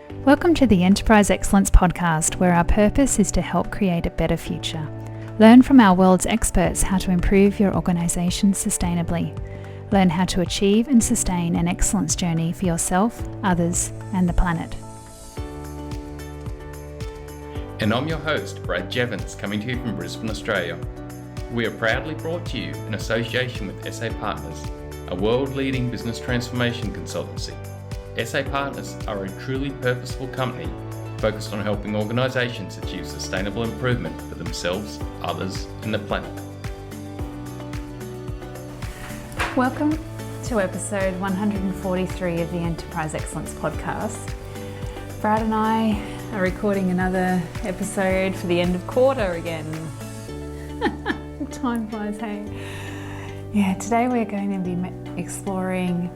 Welcome to the Enterprise Excellence Podcast, where our purpose is to help create a better future. Learn from our world's experts how to improve your organisation sustainably. Learn how to achieve and sustain an excellence journey for yourself, others, and the planet. And I'm your host, Brad Jevons, coming to you from Brisbane, Australia. We are proudly brought to you in association with SA Partners, a world-leading business transformation consultancy. SA Partners are a truly purposeful company focused on helping organisations achieve sustainable improvement for themselves, others, and the planet. Welcome to episode 143 of the Enterprise Excellence Podcast. Brad and I are recording another episode for the end of quarter again. Time flies, hey? Yeah, today we're going to be exploring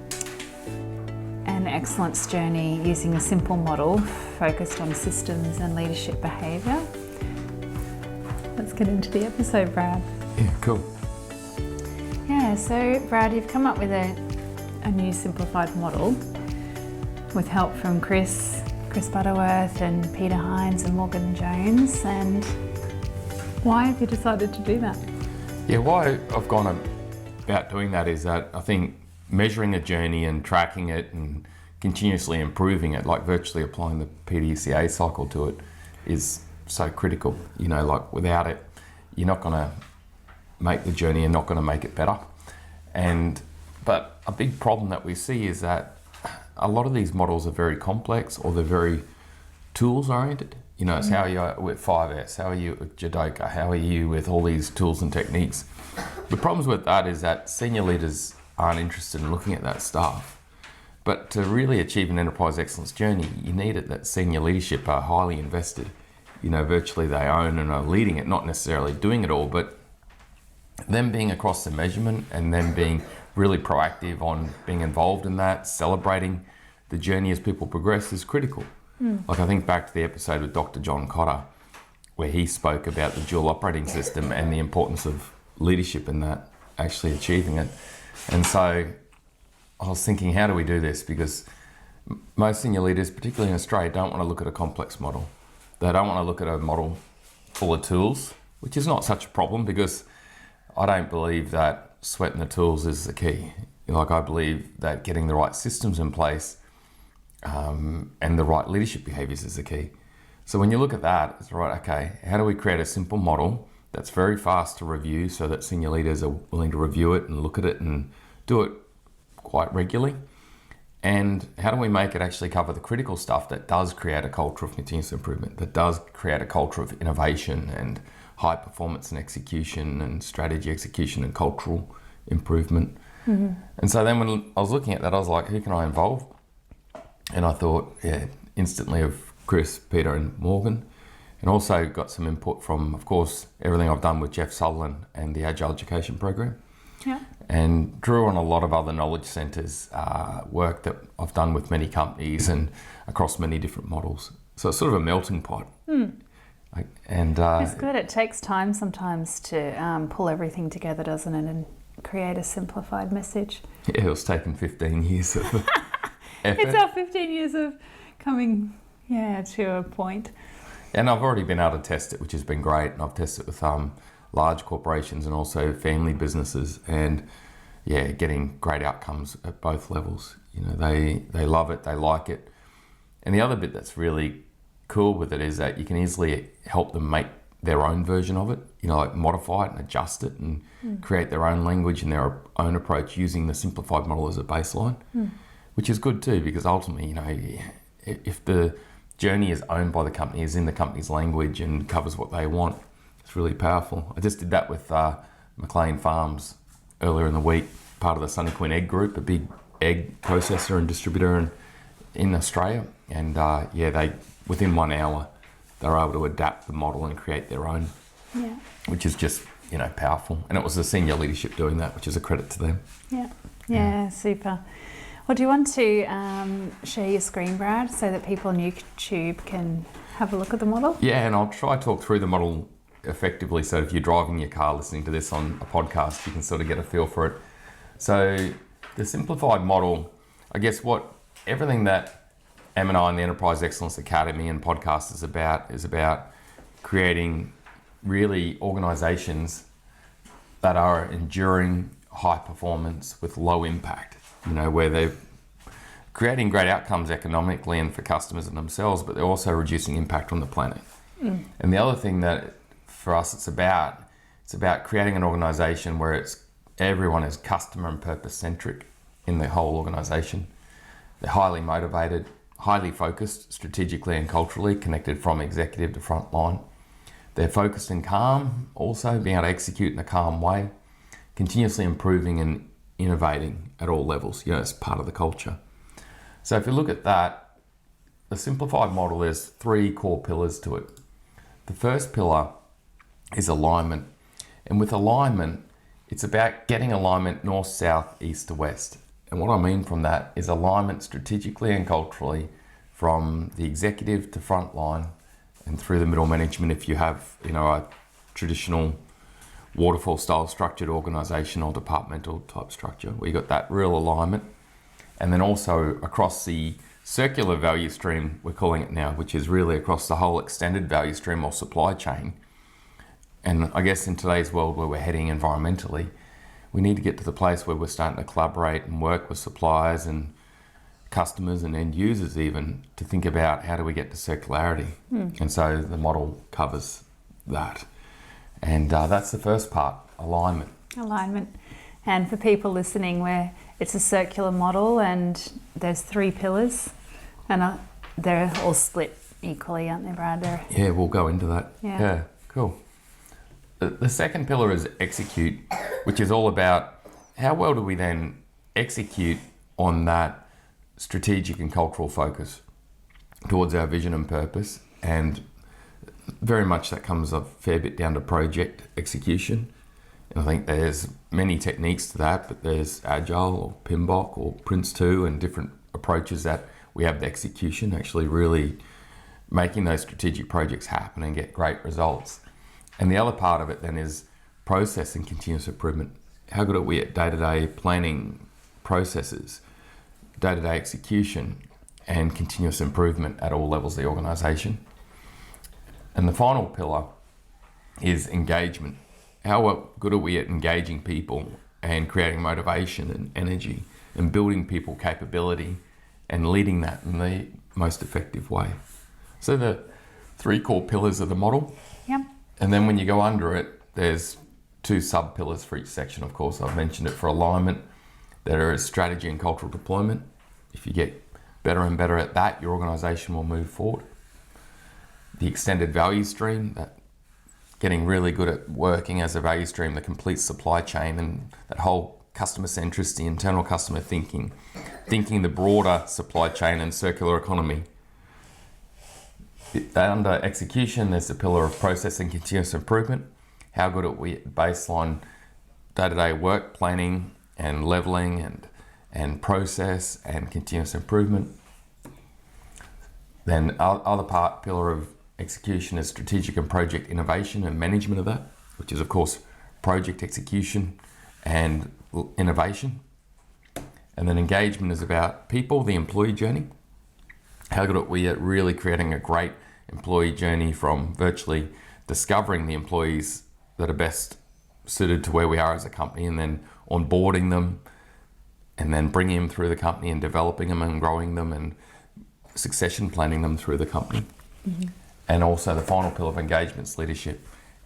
an excellence journey using a simple model focused on systems and leadership behaviour. Let's get into the episode, Brad. Yeah, cool. Yeah, so Brad, you've come up with a new simplified model with help from Chris Butterworth and Peter Hines and Morgan Jones. And why have you decided to do that? Yeah, why I've gone about doing that is that I think measuring a journey and tracking it and continuously improving it, like virtually applying the PDCA cycle to it, is so critical. You know, like without it, you're not going to make the journey and not going to make it better. But a big problem that we see is that a lot of these models are very complex, or they're very tools oriented. You know, it's how you are with 5S, how are you with Jidoka, how are you with all these tools and techniques. The problems with that is that senior leaders aren't interested in looking at that stuff. But to really achieve an enterprise excellence journey, you need it that senior leadership are highly invested. You know, virtually they own and are leading it, not necessarily doing it all, but them being across the measurement and them being really proactive on being involved in that, celebrating the journey as people progress is critical. Like I think back to the episode with Dr. John Cotter, where he spoke about the dual operating system and the importance of leadership in that, actually achieving it. And so I was thinking, how do we do this? Because most senior leaders, particularly in Australia, don't want to look at a complex model. They don't want to look at a model full of tools, which is not such a problem, because I don't believe that sweating the tools is the key. Like, I believe that getting the right systems in place and the right leadership behaviours is the key. So when you look at that, it's right, okay, how do we create a simple model that's very fast to review so that senior leaders are willing to review it and look at it and do it quite regularly? And how do we make it actually cover the critical stuff that does create a culture of continuous improvement, that does create a culture of innovation and high performance and execution and strategy execution and cultural improvement? And so then when I was looking at that, I was like, who can I involve? And I thought, instantly of Chris, Peter and Morgan, and also got some input from, of course, everything I've done with Jeff Sutherland and the Agile Education Program. Yeah. And drew on a lot of other knowledge centres, work that I've done with many companies and across many different models. So it's sort of a melting pot. It's good. It takes time sometimes to pull everything together, doesn't it, and create a simplified message. Yeah, it was taking 15 years of effort. It's our 15 years of coming, to a point. And I've already been able to test it, which has been great. And I've tested it with large corporations and also family businesses, and getting great outcomes at both levels. You know, they love it, they like it. And the other bit that's really cool with it is that you can easily help them make their own version of it, you know, like modify it and adjust it and create their own language and their own approach using the simplified model as a baseline, which is good too, because ultimately, you know, if the journey is owned by the company, is in the company's language and covers what they want, it's really powerful. I just did that with McLean Farms earlier in the week, part of the Sunny Queen Egg Group, a big egg processor and distributor in Australia. And they within 1 hour, they were able to adapt the model and create their own, which is just, you know, powerful. And it was the senior leadership doing that, which is a credit to them. Yeah, super. Well, do you want to share your screen, Brad, so that people on YouTube can have a look at the model? Yeah, and I'll try to talk through the model effectively, so if you're driving your car listening to this on a podcast, you can sort of get a feel for it. So the simplified model, I guess everything that M&I and the Enterprise Excellence Academy and podcast is about creating really organisations that are enduring high performance with low impact, where they're creating great outcomes economically and for customers and themselves, but they're also reducing impact on the planet. And the other thing that for us it's about creating an organisation where everyone is customer and purpose centric in the whole organisation. They're highly motivated, highly focused strategically and culturally, connected from executive to front line. They're focused and calm, also being able to execute in a calm way, continuously improving and innovating at all levels. It's part of the culture. So if you look at that, the simplified model, there's 3 core pillars to it. The first pillar is alignment. And with alignment, it's about getting alignment north, south, east to west. And what I mean from that is alignment strategically and culturally from the executive to front line and through the middle management if you have, a traditional waterfall style structured organisation or departmental type structure where you got that real alignment. And then also across the circular value stream, we're calling it now, which is really across the whole extended value stream or supply chain. And I guess in today's world where we're heading environmentally, we need to get to the place where we're starting to collaborate and work with suppliers and customers and end users even to think about how do we get to circularity. And so the model covers that. And that's the first part, alignment. Alignment. And for people listening, where it's a circular model and there's 3 pillars and they're all split equally, aren't they, Brad? Yeah, we'll go into that. Yeah, cool. The second pillar is execute, which is all about how well do we then execute on that strategic and cultural focus towards our vision and purpose. And very much that comes a fair bit down to project execution. And I think there's many techniques to that, but there's Agile or PMBOK or Prince2 and different approaches that we have the execution, actually really making those strategic projects happen and get great results. And the other part of it then is process and continuous improvement. How good are we at day-to-day planning processes, day-to-day execution, and continuous improvement at all levels of the organisation? And the final pillar is engagement. How good are we at engaging people and creating motivation and energy and building people capability and leading that in the most effective way? So the 3 core pillars of the model. Yep. And then when you go under it, there's 2 sub-pillars for each section, of course. I've mentioned it for alignment. There is strategy and cultural deployment. If you get better and better at that, your organisation will move forward. The extended value stream, that getting really good at working as a value stream, the complete supply chain and that whole customer centricity, internal customer thinking the broader supply chain and circular economy. Under execution, there's the pillar of process and continuous improvement. How good are we at baseline day-to-day work planning and leveling and process and continuous improvement. Then other pillar of execution is strategic and project innovation and management of that, which is of course project execution and innovation. And then engagement is about people, the employee journey. How good are we at really creating a great employee journey from virtually discovering the employees that are best suited to where we are as a company and then onboarding them and then bringing them through the company and developing them and growing them and succession planning them through the company. Mm-hmm. And also the final pillar of engagement's leadership.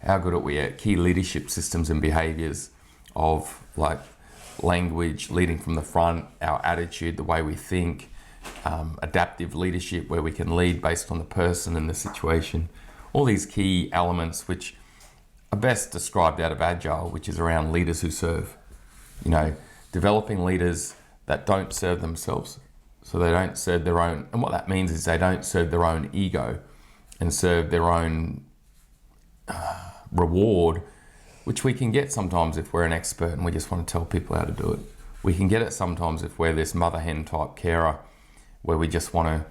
How good are we at key leadership systems and behaviours of like language, leading from the front, our attitude, the way we think, adaptive leadership where we can lead based on the person and the situation. All these key elements which are best described out of Agile, which is around leaders who serve. You know, developing leaders that don't serve themselves. So they don't serve their own, and what that means is they don't serve their own ego and serve their own reward, which we can get sometimes if we're an expert and we just want to tell people how to do it. We can get it sometimes if we're this mother hen type carer where we just want to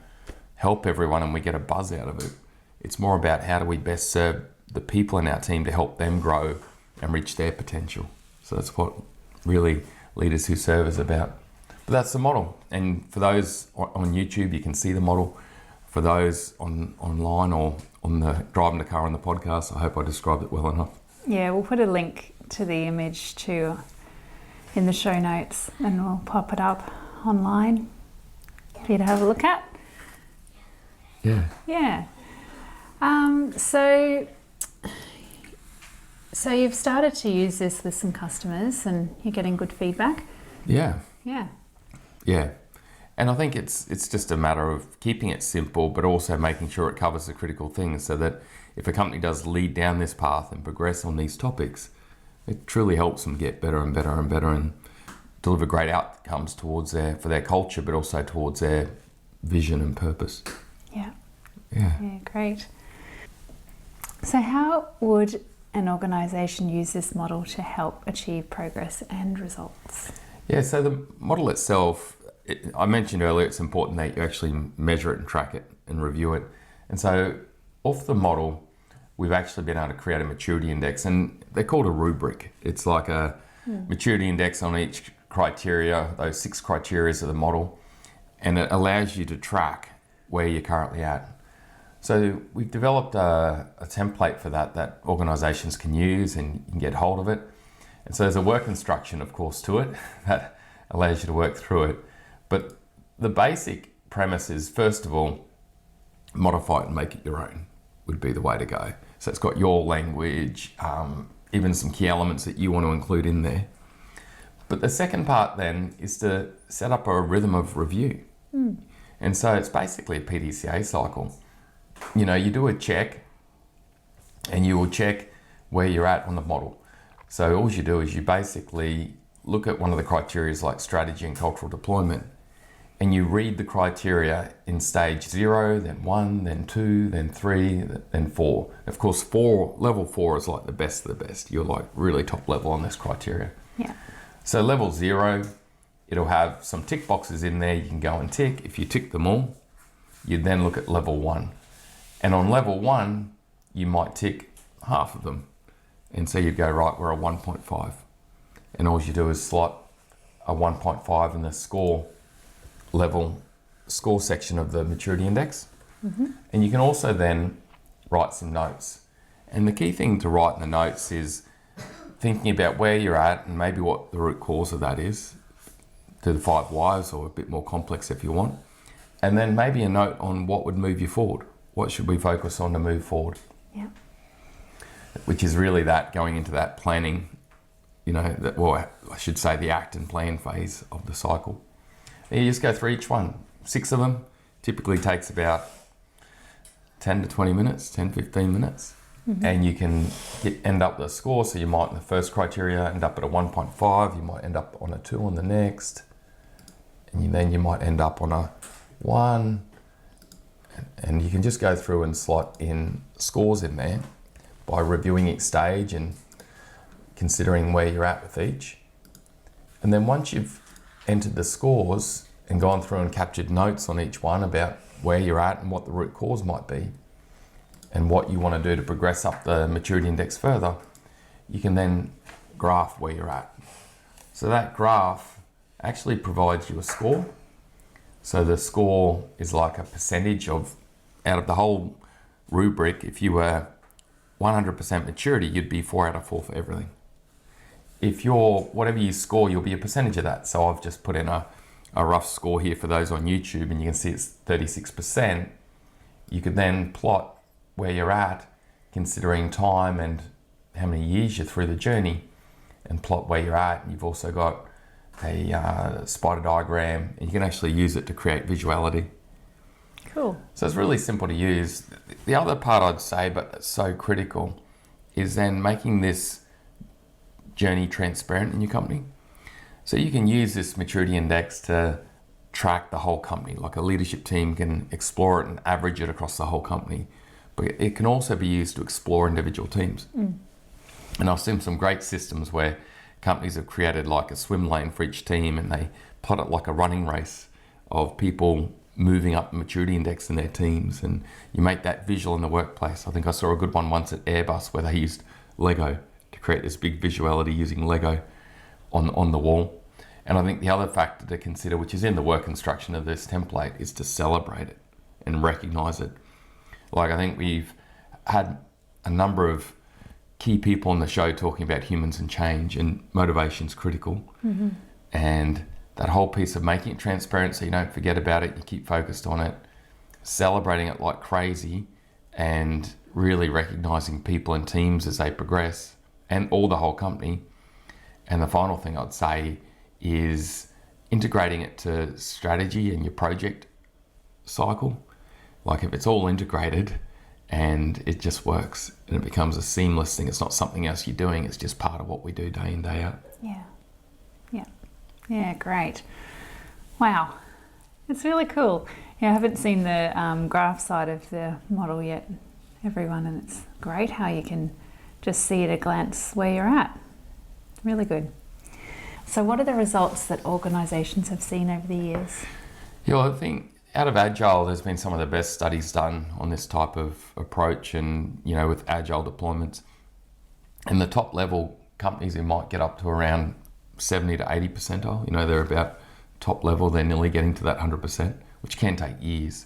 help everyone and we get a buzz out of it. It's more about how do we best serve the people in our team to help them grow and reach their potential. So that's what really Leaders Who Serve is about. But that's the model. And for those on YouTube, you can see the model. For those online or on the driving the car on the podcast, I hope I described it well enough. Yeah, we'll put a link to the image in the show notes, and we'll pop it up online for you to have a look at. Yeah. Yeah. So you've started to use this with some customers and you're getting good feedback? Yeah. Yeah. Yeah. And I think it's just a matter of keeping it simple, but also making sure it covers the critical things, so that if a company does lead down this path and progress on these topics, it truly helps them get better and better and better and deliver great outcomes for their culture, but also towards their vision and purpose. Yeah. Yeah. Yeah, great. So how would an organisation use this model to help achieve progress and results? Yeah, so the model itself, I mentioned earlier, it's important that you actually measure it and track it and review it. And so off the model, we've actually been able to create a maturity index, and they're called a rubric. It's like a maturity index on each criteria, those 6 criteria of the model, and it allows you to track where you're currently at. So we've developed a template for that organisations can use, and you can get hold of it. And so there's a work instruction, of course, to it that allows you to work through it. But the basic premise is, first of all, modify it and make it your own would be the way to go. So it's got your language, even some key elements that you want to include in there. But the second part then is to set up a rhythm of review. And so it's basically a PDCA cycle. You know, you do a check and you will check where you're at on the model. So all you do is you basically look at one of the criteria like strategy and cultural deployment, and you read the criteria in stage 0, then 1, then 2, then 3, then 4. Of course, level 4 is like the best of the best. You're like really top level on this criteria. Yeah. So level 0, it'll have some tick boxes in there you can go and tick. If you tick them all, you then look at level 1. And on level 1, you might tick half of them. And so you go, right, we're a 1.5. And all you do is slot a 1.5 in the score section of the maturity index. And you can also then write some notes. And the key thing to write in the notes is thinking about where you're at and maybe what the root cause of that is, to the 5 whys, or a bit more complex if you want. And then maybe a note on what would move you forward. What should we focus on to move forward? Yeah. Which is really that going into that planning, I should say the act and plan phase of the cycle. And you just go through each one. 6 of them typically takes about 10 to 20 minutes, 10, 15 minutes. And you can end up the score. So you might, in the first criteria, end up at a 1.5. You might end up on a 2 on the next. And then you might end up on a 1. And you can just go through and slot in scores in there by reviewing each stage and considering where you're at with each. And then once you've entered the scores and gone through and captured notes on each one about where you're at and what the root cause might be and what you want to do to progress up the maturity index further, you can then graph where you're at. So that graph actually provides you a score. So the score is like a percentage out of the whole rubric. If you were 100% maturity, you'd be 4 out of 4 for everything. If whatever you score, you'll be a percentage of that. So I've just put in a rough score here for those on YouTube, and you can see it's 36%. You could then plot where you're at, considering time and how many years you're through the journey, and plot where you're at. And you've also got a spider diagram, and you can actually use it to create visuality. Cool. So it's really simple to use. The other part I'd say, but it's so critical, is then making this journey transparent in your company. So you can use this maturity index to track the whole company. Like a leadership team can explore it and average it across the whole company. But it can also be used to explore individual teams. And I've seen some great systems where companies have created like a swim lane for each team, and they plot it like a running race of people moving up the maturity index in their teams, and you make that visual in the workplace. I think I saw a good one once at Airbus where they used Lego to create this big visuality using Lego on the wall. And I think the other factor to consider, which is in the work instruction of this template, is to celebrate it and recognize it. Like, I think we've had a number of key people on the show talking about humans and change, and motivation's critical. And that whole piece of making it transparent so you don't forget about it, you keep focused on it, celebrating it like crazy, and really recognizing people and teams as they progress, and all the whole company. And the final thing I'd say is integrating it to strategy and your project cycle. Like, if it's all integrated and it just works and it becomes a seamless thing, it's not something else you're doing, it's just part of what we do day in, day out. Yeah, great. Wow, it's really cool. Yeah, I haven't seen the graph side of the model yet, everyone, and it's great how you can just see at a glance where you're at. Really good. So what are the results that organisations have seen over the years? Yeah, well, I think out of Agile, there's been some of the best studies done on this type of approach, and, you know, with Agile deployments. In the top level companies, who might get up to around 70 to 80 percentile, you know, they're about top level, they're nearly getting to that 100%, which can take years.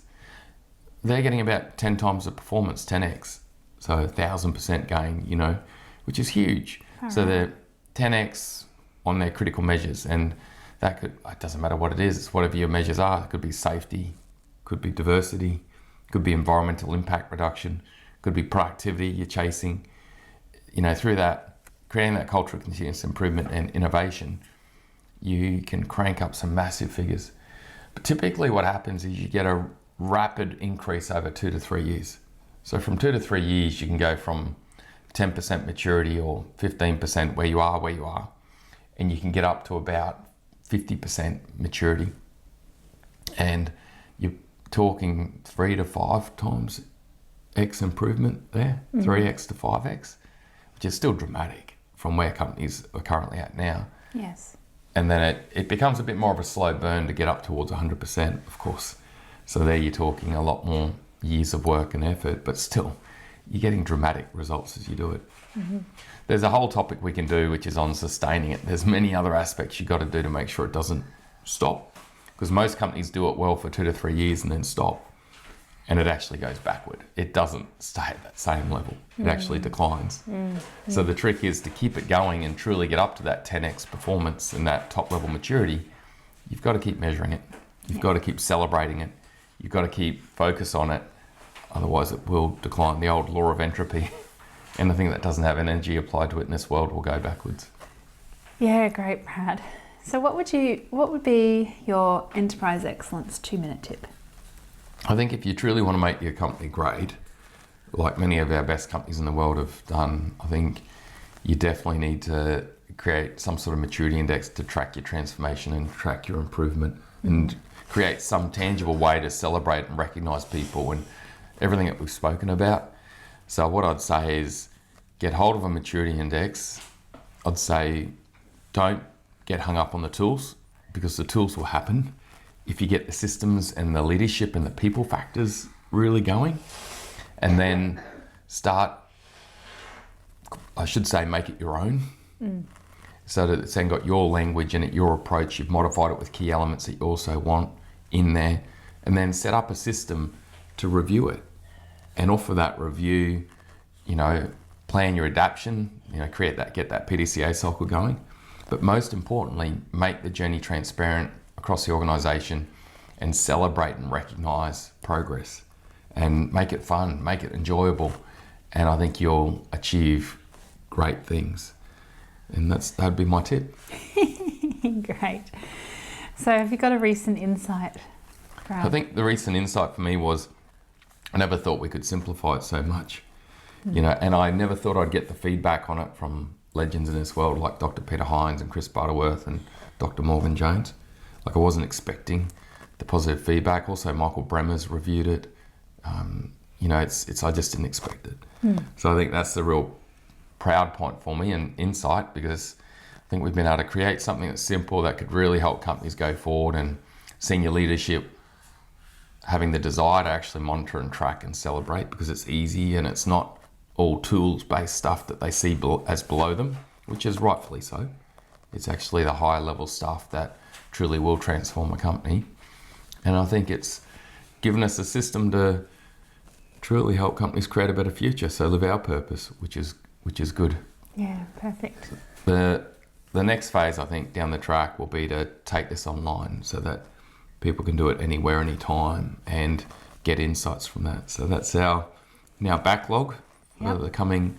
They're getting about 10 times the performance, 10x, so 1,000% gain, you know, which is huge. So they're 10x on their critical measures, and that could, it doesn't matter what it is, it's whatever your measures are. It could be safety, could be diversity, could be environmental impact reduction, could be productivity you're chasing. You know, through that, creating that culture of continuous improvement and innovation, you can crank up some massive figures. But typically what happens is you get a rapid increase over 2 to 3 years. So from 2 to 3 years, you can go from 10% maturity or 15% where you are, and you can get up to about 50% maturity. And you're talking 3 to 5 times X improvement there, 3X to 5X, which is still dramatic from where companies are currently at now. Yes. And then it becomes a bit more of a slow burn to get up towards 100%, of course. So there you're talking a lot more years of work and effort, but still, you're getting dramatic results as you do it. There's a whole topic we can do, which is on sustaining it. There's many other aspects you got to do to make sure it doesn't stop, because most companies do it well for 2 to 3 years and then stop, and it actually goes backward. It doesn't stay at that same level. It actually declines. So the trick is to keep it going and truly get up to that 10x performance and that top level maturity. You've got to keep measuring it. You've got to keep celebrating it. You've got to keep focus on it. Otherwise it will decline. The old law of entropy. Anything that doesn't have energy applied to it in this world will go backwards. Yeah, great, Brad. So what would be your enterprise excellence 2-minute tip? I think if you truly want to make your company great, like many of our best companies in the world have done, I think you definitely need to create some sort of maturity index to track your transformation and track your improvement, and create some tangible way to celebrate and recognize people and everything that we've spoken about. So what I'd say is get hold of a maturity index. I'd say don't get hung up on the tools, because the tools will happen. If you get the systems and the leadership and the people factors really going, and then make it your own. So that it's then got your language in it, your approach, you've modified it with key elements that you also want in there, and then set up a system to review it. And off of that review, you know, plan your adaptation, you know, get that PDCA cycle going. But most importantly, make the journey transparent across the organisation, and celebrate and recognise progress, and make it fun, make it enjoyable, and I think you'll achieve great things. And that'd be my tip. Great. So have you got a recent insight? I think the recent insight for me was I never thought we could simplify it so much, you know, and I never thought I'd get the feedback on it from legends in this world like Dr. Peter Hines and Chris Butterworth and Dr. Morgan Jones. Like, I wasn't expecting the positive feedback. Also, Michael Bremmer's reviewed it. You know, I just didn't expect it. So I think that's the real proud point for me and insight, because I think we've been able to create something that's simple that could really help companies go forward, and senior leadership having the desire to actually monitor and track and celebrate, because it's easy and it's not all tools-based stuff that they see as below them, which is rightfully so. It's actually the higher level stuff that truly will transform a company. And I think it's given us a system to truly help companies create a better future. So live our purpose, which is good. Yeah, perfect. The next phase, I think, down the track will be to take this online so that people can do it anywhere, anytime, and get insights from that. So that's our backlog for the coming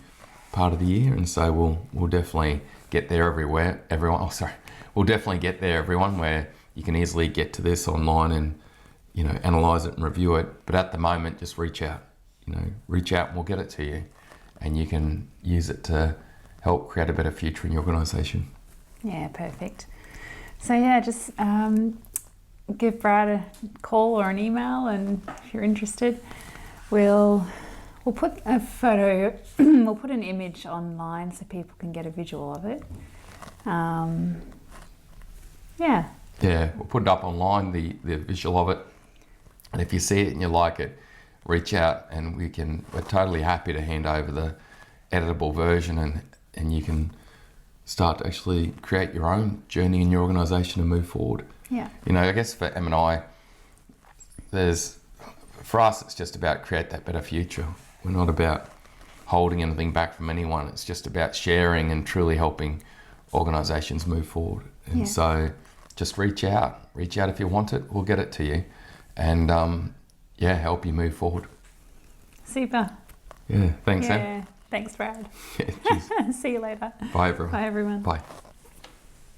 part of the year, and so we'll definitely get there we'll definitely get there, everyone, where you can easily get to this online and, you know, analyze it and review it. But at the moment, just reach out and we'll get it to you, and you can use it to help create a better future in your organisation. Yeah, perfect. So yeah, just give Brad a call or an email, and if you're interested, we'll put a photo, we'll put an image online so people can get a visual of it. Yeah, we'll put it up online, the visual of it, and if you see it and you like it, reach out and we're totally happy to hand over the editable version, and you can start to actually create your own journey in your organisation and move forward. Yeah. You know, I guess for M&I, for us, it's just about create that better future. We're not about holding anything back from anyone. It's just about sharing and truly helping organisations move forward. And so just reach out if you want it. We'll get it to you and help you move forward. Super. Yeah, thanks, Sam. Thanks, Brad. Yeah, cheers. See you later. Bye, everyone. Bye, everyone. Bye.